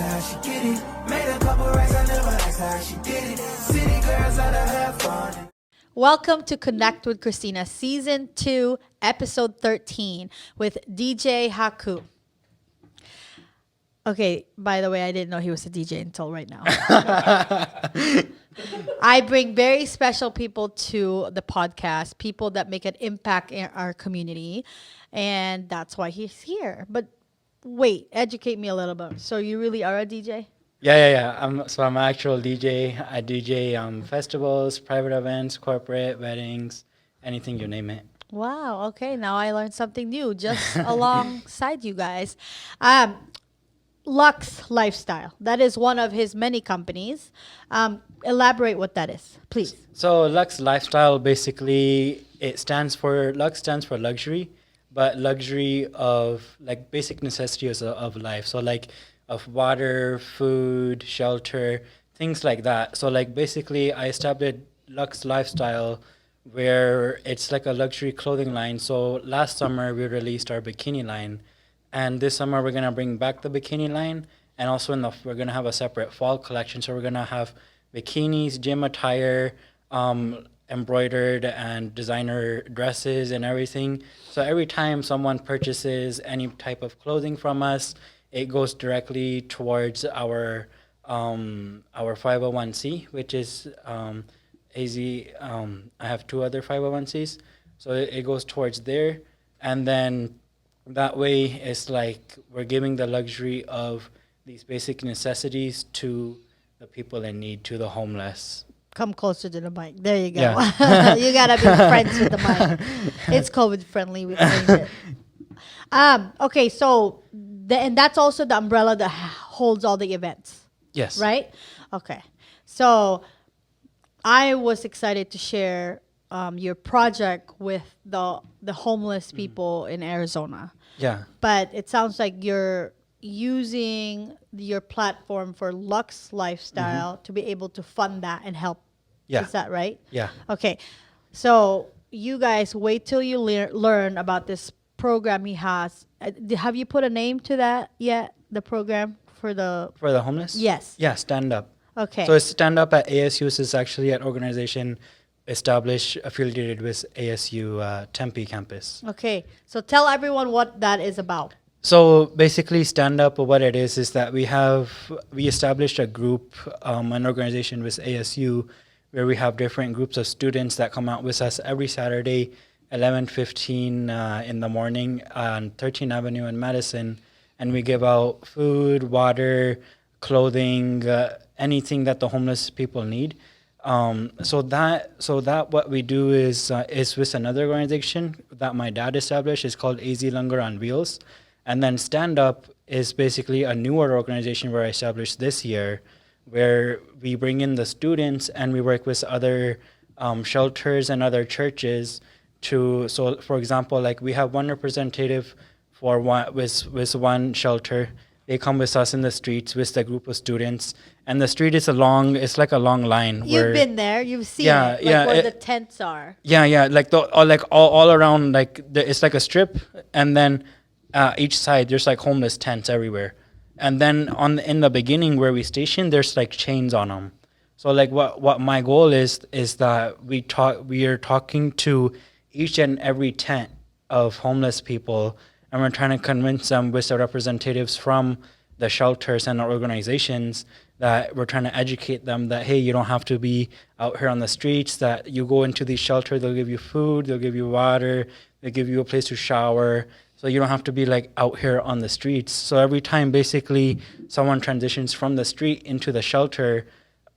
asked her how she get it. Made a couple racks, I never asked her how she did it. City girls out to have fun. Welcome to Connect with Christina, Season 2, Episode 13 with DJ Haku. Okay, by the way, I didn't know he was a DJ until right now. I bring very special people to the podcast, people that make an impact in our community, and that's why he's here. But wait, educate me a little bit. So you really are a DJ? Yeah. I'm an actual DJ. I DJ festivals, private events, corporate, weddings, anything you name it. Wow, okay, now I learned something new just alongside you guys. Lux Lifestyle, that is one of his many companies. Elaborate what that is, please. So Lux Lifestyle, basically, Lux stands for luxury, but luxury of like basic necessities of life. So like of water, food, shelter, things like that. So like basically I established Lux Lifestyle where it's like a luxury clothing line. So last summer we released our bikini line, and this summer we're gonna bring back the bikini line, and also we're gonna have a separate fall collection. So we're gonna have bikinis, gym attire, embroidered and designer dresses and everything. So every time someone purchases any type of clothing from us, it goes directly towards our 501c, which is AZ. I have two other 501cs, so it goes towards there, and then that way it's like we're giving the luxury of these basic necessities to the people in need, to the homeless. Come closer to the mic. There you go. Yeah. You gotta be friends with the mic. It's COVID friendly. We changed it. Okay, so and that's also the umbrella that holds all the events. Yes. Right? Okay. So I was excited to share your project with the homeless people in Arizona. Yeah. But it sounds like you're using your platform for Lux Lifestyle to be able to fund that and help. Yeah. Is that right? Yeah. Okay. So you guys wait till you learn about this program he has. Have you put a name to that yet? The program for the homeless? Yes. Yeah, Stand Up. Okay. So it's Stand Up at ASU. Is actually an organization established, affiliated with ASU Tempe campus. Okay. So tell everyone what that is about. So basically, Stand Up, what it is that we established a group, an organization with ASU, where we have different groups of students that come out with us every Saturday, 11:15 in the morning on 13th Avenue in Madison, and we give out food, water, clothing, anything that the homeless people need. So that what we do is with another organization that my dad established. It's called AZ Longer on Wheels, and then Stand Up is basically a newer organization where I established this year, where we bring in the students and we work with other shelters and other churches. So for example, like we have one representative for with one shelter. They come with us in the streets with the group of students, and the street is it's like a long line. You've been there, you've seen Yeah, it, yeah, where the tents are. Yeah, like all around, like it's like a strip, and then each side there's like homeless tents everywhere, and then in the beginning where we station, there's like chains on them. So like what my goal is that we are talking to each and every tent of homeless people, and we're trying to convince them with the representatives from the shelters and our organizations that we're trying to educate them that, hey, you don't have to be out here on the streets, that you go into these shelters, they'll give you food, they'll give you water, they'll give you a place to shower. So you don't have to be like out here on the streets. So every time basically someone transitions from the street into the shelter,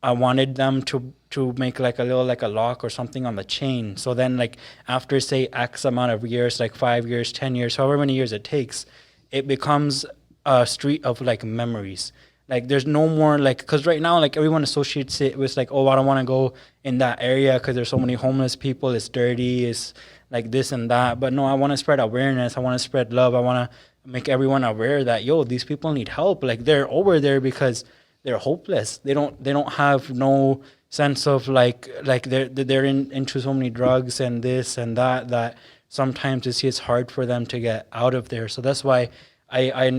I wanted them to make like a little like a lock or something on the chain. So then like after say X amount of years, like 5 years, 10 years, however many years it takes, it becomes a street of like memories. Like there's no more like, because right now like everyone associates it with like, oh, I don't want to go in that area because there's so many homeless people, it's dirty, it's like this and that. But no, I want to spread awareness, I want to spread love, I want to make everyone aware that, yo, these people need help. Like they're over there because they're hopeless. They don't have no sense of like they're into so many drugs and this and that sometimes it's hard for them to get out of there. So that's why I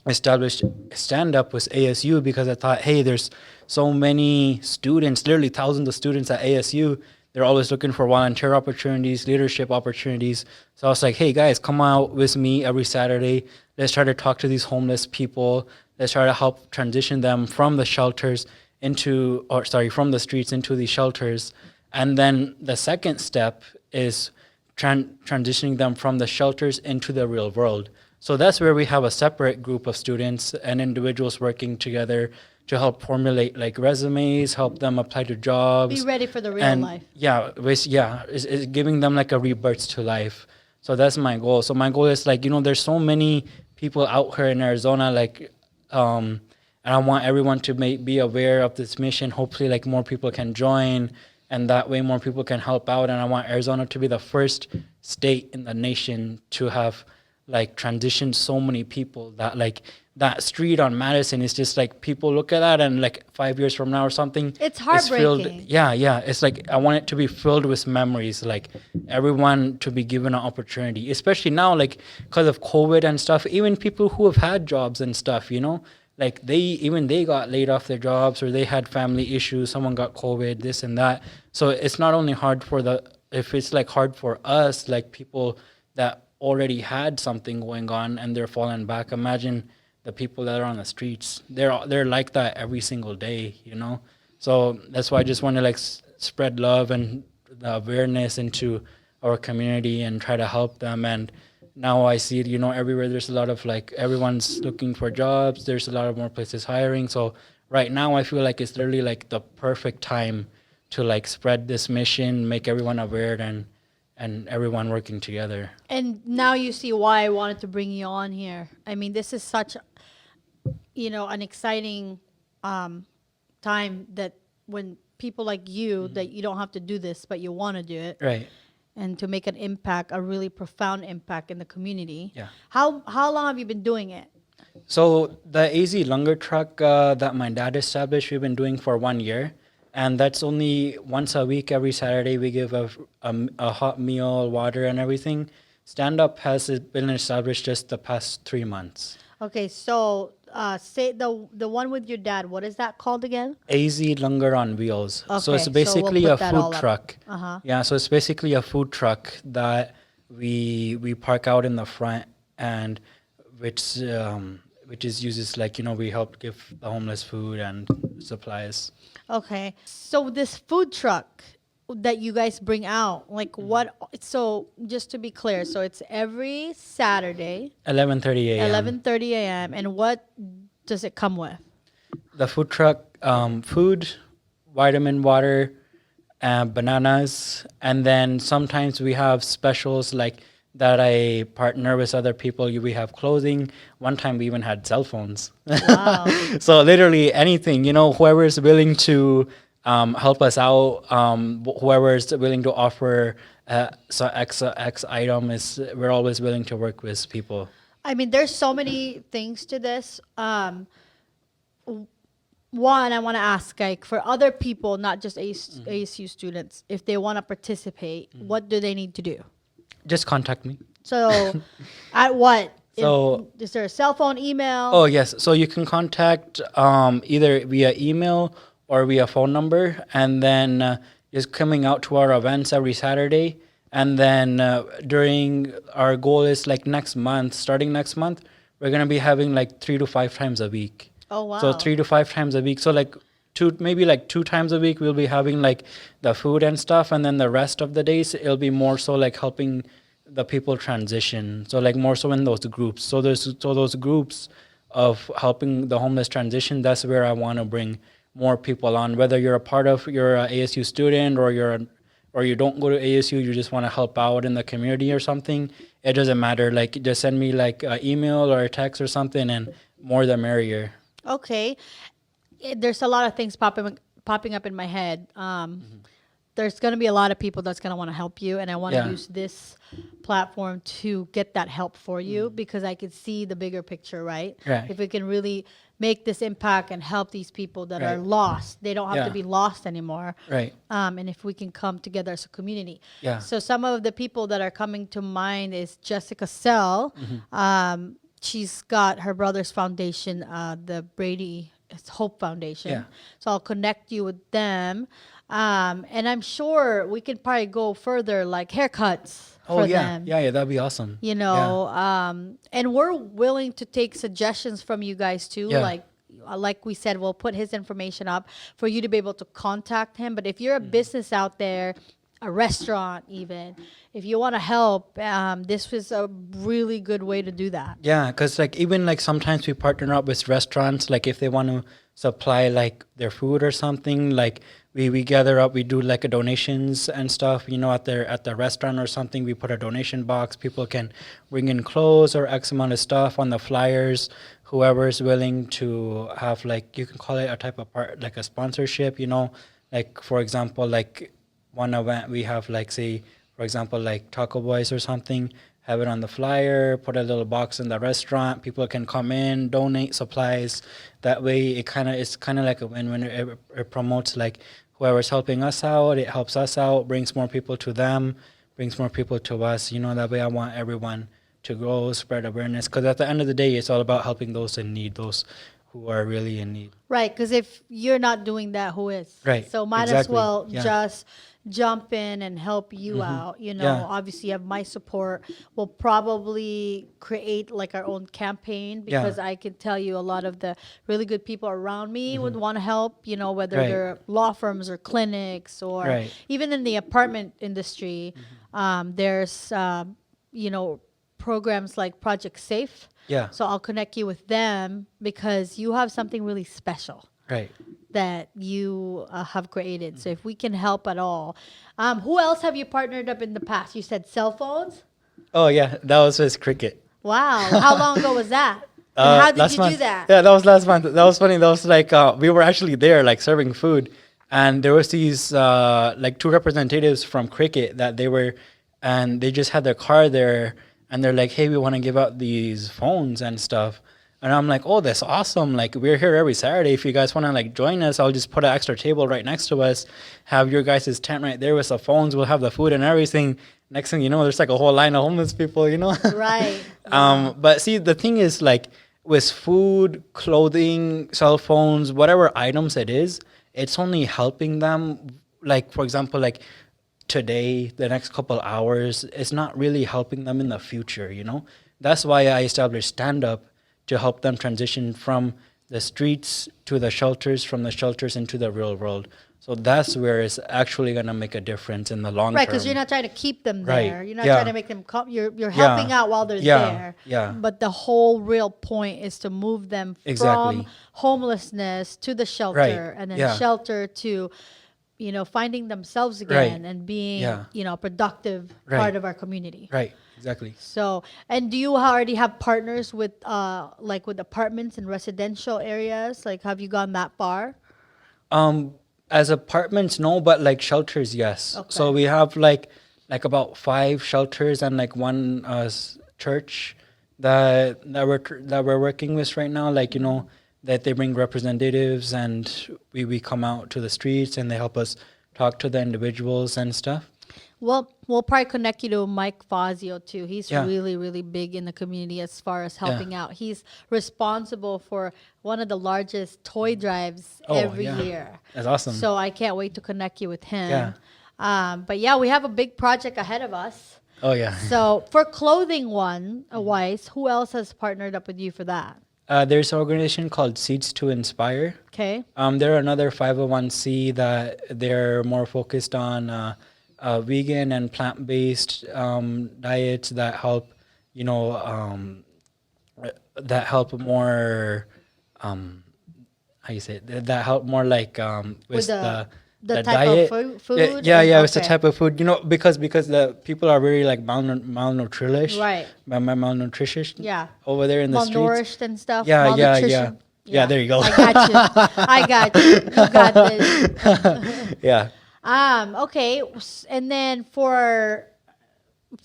established stand up was ASU, because I thought, hey, there's so many students, literally thousands of students at ASU. They're always looking for volunteer opportunities, leadership opportunities. So I was like, hey guys, come out with me every Saturday. Let's try to talk to these homeless people. Let's try to help transition them from the shelters from the streets into these shelters. And then the second step is transitioning them from the shelters into the real world. So that's where we have a separate group of students and individuals working together to help formulate like resumes, help them apply to jobs. Be ready for the real life. Yeah, it's giving them like a rebirth to life. So that's my goal. So my goal is like, there's so many people out here in Arizona, like, and I want everyone to be aware of this mission. Hopefully, like more people can join, and that way more people can help out. And I want Arizona to be the first state in the nation to have like transitioned so many people that like that street on Madison is just like people look at that and like 5 years from now or something, it's heartbreaking. Yeah. It's like I want it to be filled with memories, like everyone to be given an opportunity, especially now, like because of COVID and stuff. Even people who have had jobs and stuff, like they got laid off their jobs, or they had family issues. Someone got COVID, this and that. So it's not only hard if it's like hard for us, like people that already had something going on and they're falling back. Imagine the people that are on the streets. They're like that every single day, So that's why I just want to like spread love and the awareness into our community and try to help them. And now I see it, everywhere. There's a lot of like everyone's looking for jobs. There's a lot of more places hiring. So right now I feel like it's literally like the perfect time to like spread this mission, make everyone aware, and everyone working together. And now you see why I wanted to bring you on here. I mean, this is such, an exciting time that when people like you, that you don't have to do this, but you want to do it. Right. And to make an impact, a really profound impact in the community. Yeah. How long have you been doing it? So the AZ Lunger truck that my dad established, we've been doing for 1 year. And that's only once a week, every Saturday. We give a hot meal, water, and everything. Stand up has been established just the past 3 months. Okay, so say the one with your dad. What is that called again? AZ Lunger on Wheels. Okay, So it's basically we'll a put that all food up. truck. Uh-huh. Yeah, so it's basically a food truck that we park out in the front, and which uses like we help give the homeless food and supplies. Okay. So this food truck that you guys bring out, like what? So just to be clear, so it's every Saturday, 11:30 a.m. 11:30 a.m. And what does it come with? The food truck, food, vitamin water, bananas, and then sometimes we have specials like that I partner with other people. We have clothing. One time we even had cell phones. Wow. So literally anything, whoever is willing to help us out, whoever is willing to offer X item, we're always willing to work with people. I mean, there's so many things to this. One, I want to ask, like, for other people, not just ASU students, if they want to participate, what do they need to do? Just contact me. So, at what? So, Is there a cell phone, email? Oh, yes. So you can contact either via email or via phone number, and then just coming out to our events every Saturday. And then during our goal is like starting next month, we're going to be having like 3 to 5 times a week. Oh, wow. So 3 to 5 times a week. So like maybe 2 times a week, we'll be having like the food and stuff. And then the rest of the days, it'll be more so like helping the people transition. So like more so in those groups. So those groups of helping the homeless transition, that's where I want to bring more people on. Whether you're you're an ASU student, or you don't go to ASU, you just want to help out in the community or something, it doesn't matter. Like just send me like an email or a text or something, and more the merrier. Okay. There's a lot of things popping up in my head. There's going to be a lot of people that's going to want to help you, and I want to use this platform to get that help for you, because I could see the bigger picture, right? If we can really make this impact and help these people that are lost, they don't have to be lost anymore. Right. And if we can come together as a community. Yeah. So some of the people that are coming to mind is Jessica Sell. she's got her brother's foundation, the Brady Hope Foundation. Yeah. So I'll connect you with them. And I'm sure we can probably go further, like haircuts Oh for yeah, them. yeah, that'd be awesome. You know, and we're willing to take suggestions from you guys too. Yeah. Like we said, we'll put his information up for you to be able to contact him. But if you're a business out there, a restaurant even, if you want to help, this was a really good way to do that. Yeah, because like even like sometimes we partner up with restaurants, like if they want to supply like their food or something, like we gather up, we do like a donations and stuff, you know, at the restaurant or something. We put a donation box, people can bring in clothes or X amount of stuff on the flyers. Whoever is willing to have, like, you can call it a type of part, like a sponsorship, you know, like for example, like one event we have, like say for example like Taco Boys or something, have it on the flyer, put a little box in the restaurant, people can come in, donate supplies. That way it's kind of like a win-win. It promotes like whoever's helping us out, it helps us out, brings more people to them, brings more people to us, you know. That way I want everyone to grow, spread awareness, because at the end of the day it's all about helping those in need, those who are really in need. Right, because if you're not doing that, who is? Right, So might as exactly, well yeah. just jump in and help you out. You know, Yeah. obviously you have my support. We'll probably create like our own campaign, because I can tell you a lot of the really good people around me would want to help, you know, whether Right. they're law firms or clinics or Right. even in the apartment industry. There's, you know, programs like Project Safe. Yeah. So I'll connect you with them because you have something really special Right. that you have created. So if we can help at all. Who else have you partnered up in the past? You said cell phones? Oh yeah, that was with Cricket. Wow. How long ago was that? And how did last you month. do that? Yeah, that was last month. That was funny. That was like we were actually there, like serving food, and there was these like two representatives from Cricket that they just had their car there, and they're like, "Hey, we want to give out these phones and stuff." And I'm like, "Oh, that's awesome! Like we're here every Saturday. If you guys want to like join us, I'll just put an extra table right next to us, have your guys' tent right there with the phones. We'll have the food and everything." Next thing you know, there's like a whole line of homeless people, you know? Right. But see, the thing is, like, with food, clothing, cell phones, whatever items it is, it's only helping them. Like, for example, like today, the next couple hours, it's not really helping them in the future, you know? That's why I established stand-up, to help them transition from the streets to the shelters, from the shelters into the real world. So that's where it's actually going to make a difference in the long Right, term. because you're not trying to keep them Right. there. You're not Yeah. trying to make them come. You're helping out while they're Yeah. there. Yeah. But the whole real point is to move them Exactly. from homelessness to the shelter, Right. and then Yeah. shelter to, you know, finding themselves again and being, Yeah. you know, a productive Right. part of our community. Right, exactly. So, and do you already have partners with, like with apartments and residential areas? Like, have you gone that far? As apartments, no, but like shelters, yes. Okay. So we have like about 5 shelters and like one church that we're working with right now. Like, you know, that they bring representatives and we come out to the streets and they help us talk to the individuals and stuff. Well, we'll probably connect you to Mike Fazio too. He's Yeah. really, really big in the community as far as helping out. He's responsible for one of the largest toy drives every yeah. year. That's awesome. So I can't wait to connect you with him. Yeah. But yeah, we have a big project ahead of us. Oh yeah. So for clothing wise, who else has partnered up with you for that? There's an organization called Seeds to Inspire. Okay. They're another 501c that they're more focused on vegan and plant-based diets that help, you know, that help more, how you say it? That help more like with the type diet. of food? Yeah, it's the Okay. type of food, you know, because the people are very like malnutritionist. Right. Malnutritious. Yeah. Over there in the streets. Malnourished and stuff. Yeah. Malnutrition. Yeah, there you go. I got you. I got you. You got this. Yeah. Okay. And then for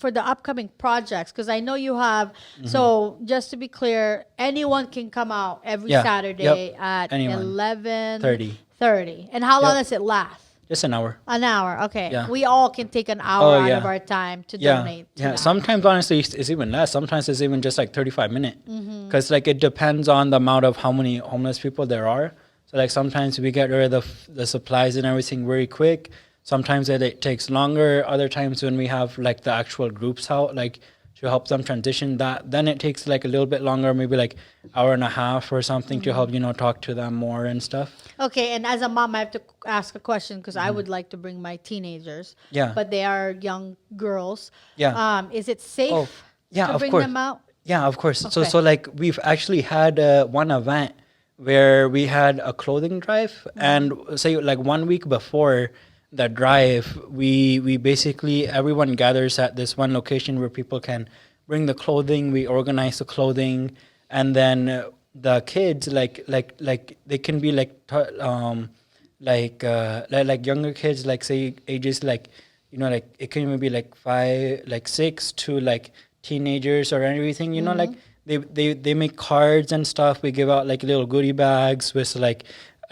the upcoming projects, because I know you have, so just to be clear, anyone can come out every Yeah. Saturday Yep. at Anyone. 11:30. 30. And how long Yep. does it last? Just an hour. An hour, okay. Yeah. We all can take an hour out of our time to Yeah. donate. To Yeah. that. Sometimes, honestly, it's even less. Sometimes it's even just like 35 minutes. Mm-hmm. Because, like, it depends on the amount of how many homeless people there are. So, like, sometimes we get rid of the supplies and everything very quick. Sometimes it takes longer. Other times when we have, like, the actual groups out, like, to help them transition, that then it takes, like, a little bit longer, maybe, like, hour and a half or something to help, talk to them more and stuff. Okay, and as a mom, I have to ask a question because I would like to bring my teenagers. Yeah. But they are young girls. Yeah. Is it safe Yeah, to of bring course. them out? Yeah, of course. Okay. So like we've actually had one event where we had a clothing drive, and say like 1 week before the drive, we basically everyone gathers at this one location where people can bring the clothing. We organize the clothing, and then the kids like they can be like younger kids, like say ages like like it can even be like 6 to like teenagers or everything, like they make cards and stuff. We give out like little goodie bags with like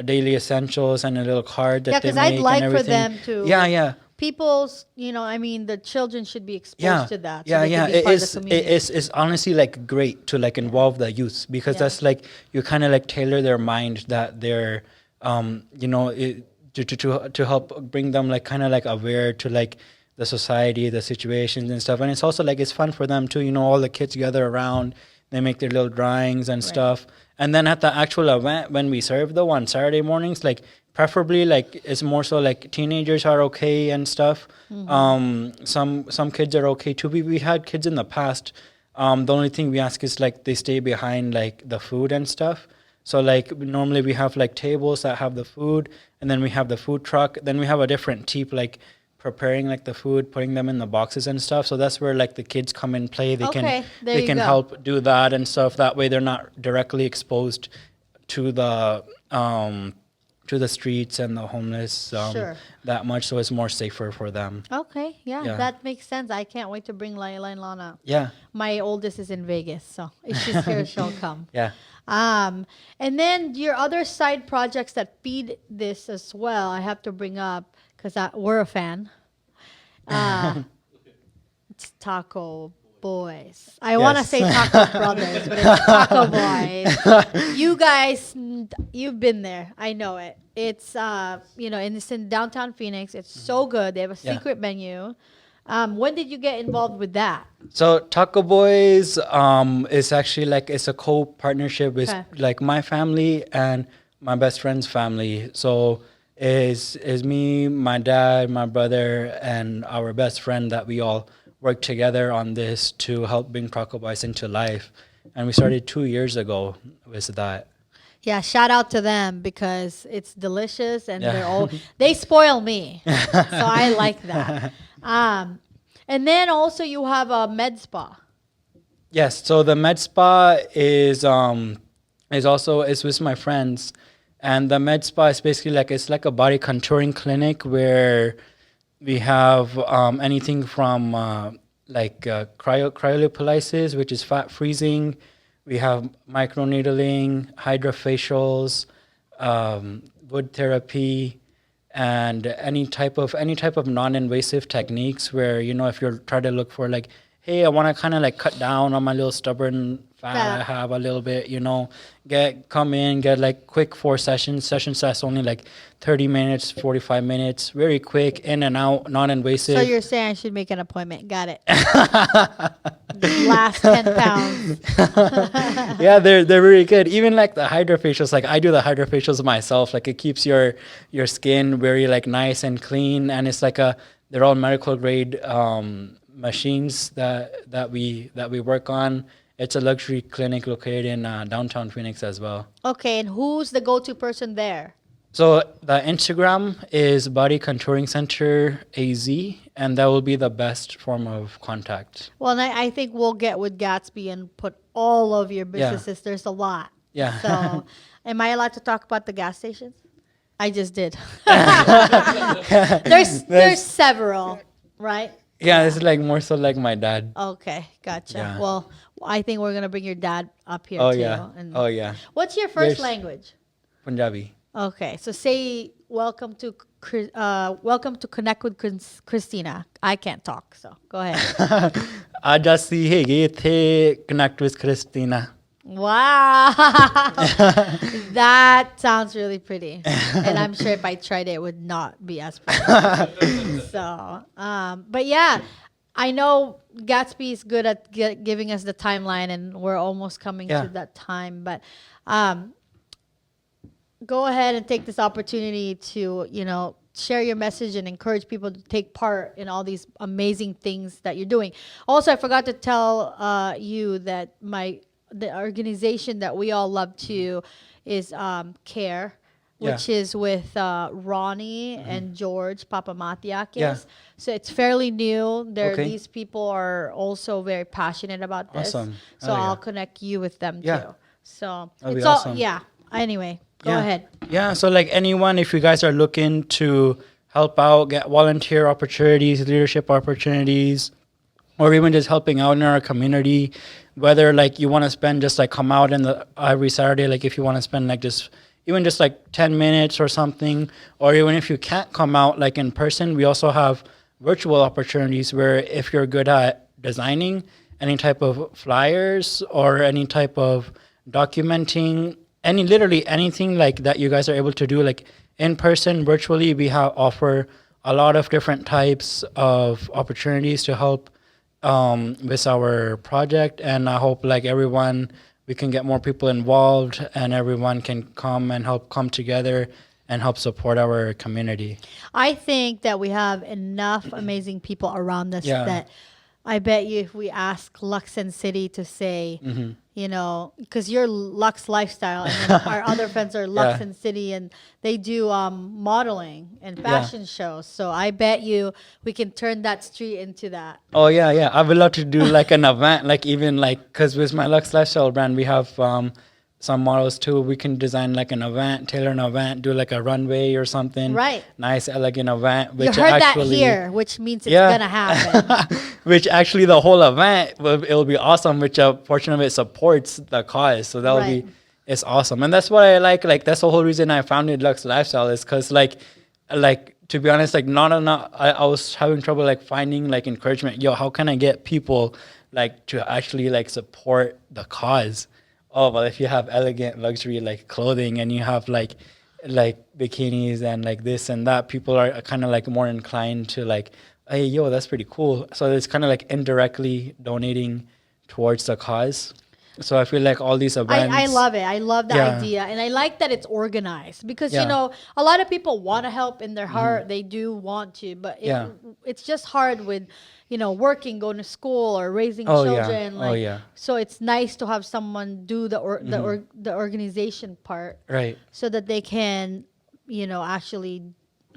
daily essentials and a little card that Yeah, they because make I'd and like for everything. them to. Yeah. People's, I mean, the children should be exposed to that. So Yeah, they yeah. can be It part of is. the It community. is honestly like great to like involve the youth, because Yeah. that's like you kind of like tailor their mind that they're, to help bring them like kind of like aware to like the society, the situations and stuff. And it's also like it's fun for them too. All the kids gather around, they make their little drawings and stuff. And then at the actual event, when we serve though on Saturday mornings, like preferably like it's more so like teenagers are okay and stuff. Some kids are okay too. We had kids in the past. The only thing we ask is like they stay behind like the food and stuff. So like normally we have like tables that have the food, and then we have the food truck. Then we have a different team like preparing like the food, putting them in the boxes and stuff. So that's where like the kids come and play. They Okay, there they you can go. help do that and stuff. That way they're not directly exposed to the streets and the homeless Sure. that much. So it's more safer for them. Okay, yeah, Yeah. that makes sense. I can't wait to bring Layla and Lana. Yeah. My oldest is in Vegas, so if she's here, she'll come. Yeah. And then your other side projects that feed this as well, I have to bring up because we're a fan. It's Taco Boys. I want to Yes. say Taco Brothers, but it's Taco Boys. You guys, you've been there. I know it. It's and it's in downtown Phoenix. It's so good. They have a Yeah. secret menu. When did you get involved with that? So Taco Boys is actually like it's a co-partnership with Okay. like my family and my best friend's family. So is me, my dad, my brother, and our best friend that we all work together on this to help bring Taco Boys into life. And we started 2 years ago with that. Yeah, shout out to them because it's delicious and Yeah. they spoil me. So I like that. And then also you have a med spa. Yes, so the med spa is with my friends, and the med spa is basically like it's like a body contouring clinic where we have anything from cryolipolysis, which is fat freezing. We have microneedling, hydrofacials, wood therapy, and any type of non-invasive techniques where if you're trying to look for like, hey, I want to kind of like cut down on my little stubborn fat I have a little bit, come in, get like quick 4 sessions that's only like 30 minutes, 45 minutes, very quick, in and out, non-invasive. So you're saying I should make an appointment. Got it. Last 10 pounds. Yeah, they're really good. Even like the hydrofacials, like I do the hydrofacials myself. Like it keeps your skin very like nice and clean, and it's like they're all medical grade machines that we work on. It's a luxury clinic located in downtown Phoenix as well. Okay, and who's the go-to person there? So the Instagram is Body Contouring Center AZ, and that will be the best form of contact. Well, and I think we'll get with Gatsby and put all of your businesses. There's a lot. Yeah. So, am I allowed to talk about the gas stations? I just did. There's several, right? Yeah, it's like more so like my dad. Okay, gotcha. Yeah. Well, I think we're gonna bring your dad up here Oh too. yeah. And Oh yeah. what's your first There's- language? Punjabi. Okay, so say welcome to Connect with Christina. I can't talk, so go ahead. Ajasi hege the connect with Christina. Wow, that sounds really pretty, and I'm sure if I tried it, it would not be as pretty. So, but yeah, I know Gatsby is good at giving us the timeline, and we're almost coming to that time. But go ahead and take this opportunity to, share your message and encourage people to take part in all these amazing things that you're doing. Also, I forgot to tell you that the organization that we all love to is CARE, which is with Ronnie and George Papamatiakis. Yeah. So it's fairly new. These people are also very passionate about this. Awesome. So I'll connect you with them too. So That'd it's be awesome. Anyway, go ahead. Yeah, so like anyone, if you guys are looking to help out, get volunteer opportunities, leadership opportunities, or even just helping out in our community, whether like you want to spend just like come out every Saturday, like if you want to spend like just 10 minutes or something, or even if you can't come out like in person, we also have virtual opportunities where if you're good at designing any type of flyers or any type of documenting, literally anything like that you guys are able to do like in person, virtually, we offer a lot of different types of opportunities to help with our project. And I hope like we can get more people involved and everyone can come together and help support our community. I think that we have enough amazing people around us that I bet you if we ask Lux and City to say, because you're Lux Lifestyle and then our other friends are Lux and City, and they do modeling and fashion shows. So I bet you we can turn that street into that. Oh, yeah. I would love to do like an event, like even like, because with my Lux Lifestyle brand, we have some models too. We can design like an event, tailor an event, do like a runway or something. Right. Nice, elegant event. Which you heard that here, which means it's going to happen. Which actually the whole event, it'll be awesome, which a portion of it supports the cause. So that'll be, it's awesome. And that's what I like. Like, that's the whole reason I founded Lux Lifestyle is because like, to be honest, like I was having trouble like finding like encouragement. How can I get people like to actually like support the cause? Oh, well, if you have elegant luxury like clothing and you have like bikinis and like this and that, people are kind of like more inclined to like, hey, that's pretty cool. So it's kind of like indirectly donating towards the cause. So I feel like all these events. I love it. I love the idea. And I like that it's organized because, a lot of people want to help in their heart. They do want to, but it's just hard with, working, going to school or raising children. So it's nice to have someone do the organization part. Right. So that they can, actually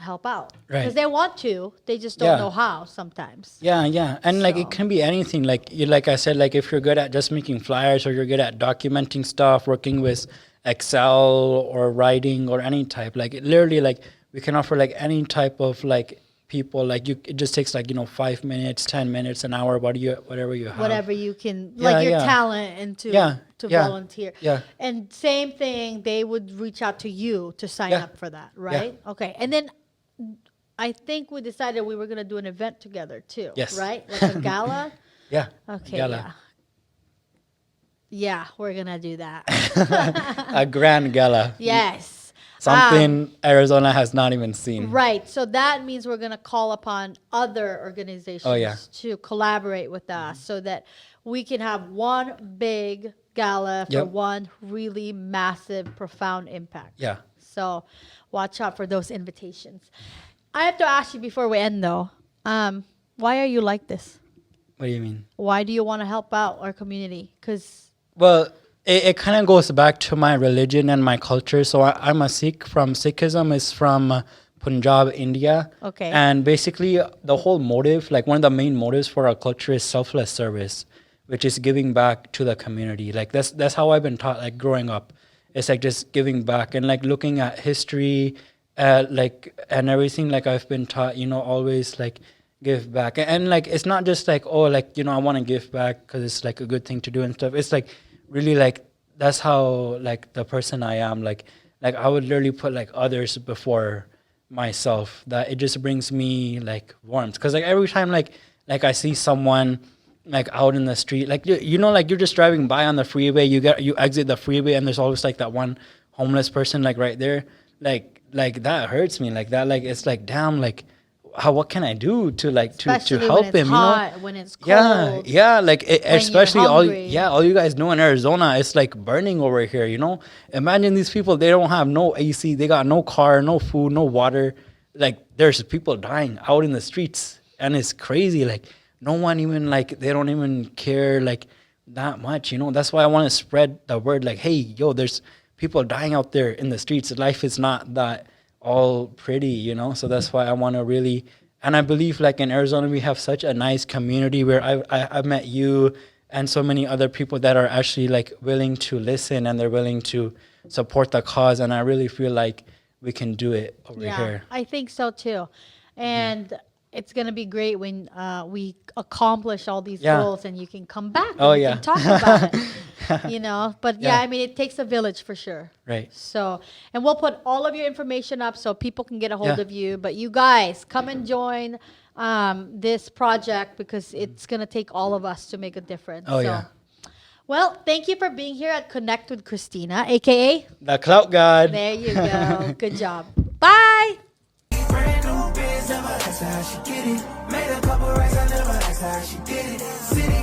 help out. Right. Because they want to. They just don't know how sometimes. Yeah. And like it can be anything. Like I said, like if you're good at just making flyers or you're good at documenting stuff, working with Excel or writing or any type, like literally like we can offer like any type of like people, like it just takes like 5 minutes, 10 minutes, an hour, whatever you have, whatever you can, like your talent, and to volunteer. And same thing, they would reach out to you to sign up for that, right? Okay. And then I think we decided we were going to do an event together too. Yes. Right? Like a gala. Okay. Gala. Yeah, we're going to do that. A grand gala. Yes. Something Arizona has not even seen. Right. So that means we're going to call upon other organizations to collaborate with us so that we can have one big gala for one really massive, profound impact. Yeah. So watch out for those invitations. I have to ask you before we end, though, why are you like this? What do you mean? Why do you want to help out our community? Well, it kind of goes back to my religion and my culture. So I'm a Sikh. Sikhism is from Punjab, India. Okay. And basically the whole motive, like one of the main motives for our culture is selfless service, which is giving back to the community. Like that's how I've been taught, like growing up. It's like just giving back and like looking at history, like and everything. Like I've been taught, always like give back. And like it's not just like, oh, like, I want to give back because it's like a good thing to do and stuff. It's like really like that's how like the person I am. Like I would literally put like others before myself that it just brings me like warmth. Because like every time like I see someone like out in the street, like you know, like you're just driving by on the freeway, you exit the freeway and there's always like that one homeless person like right there, like that hurts me, like that, like it's like damn, like what can I do to like to Especially help when it's him, hot, you know? when it's cold. Yeah, like especially all hungry. you guys know in Arizona, it's like burning over here, you know? Imagine these people, they don't have no AC, they got no car, no food, no water. Like there's people dying out in the streets and it's crazy. Like no one even like, they don't even care like that much, you know? That's why I want to spread the word like, hey, yo, there's people dying out there in the streets. Life is not that all pretty, you know? So that's why I want to really, and I believe like in Arizona, we have such a nice community where I've met you and so many other people that are actually like willing to listen and they're willing to support the cause. And I really feel like we can do it over here. I think so too. And it's going to be great when we accomplish all these goals and you can come back and we can talk about it. You know, but I mean, it takes a village for sure. Right. So, and we'll put all of your information up so people can get a hold of you. But you guys, come and join this project because it's going to take all of us to make a difference. Well, thank you for being here at Connect with Christina, aka the Clout God. There you go. Good job. Bye. Brand new biz, never asked her how she get it. Made a couple racks, I never asked her how she did it. City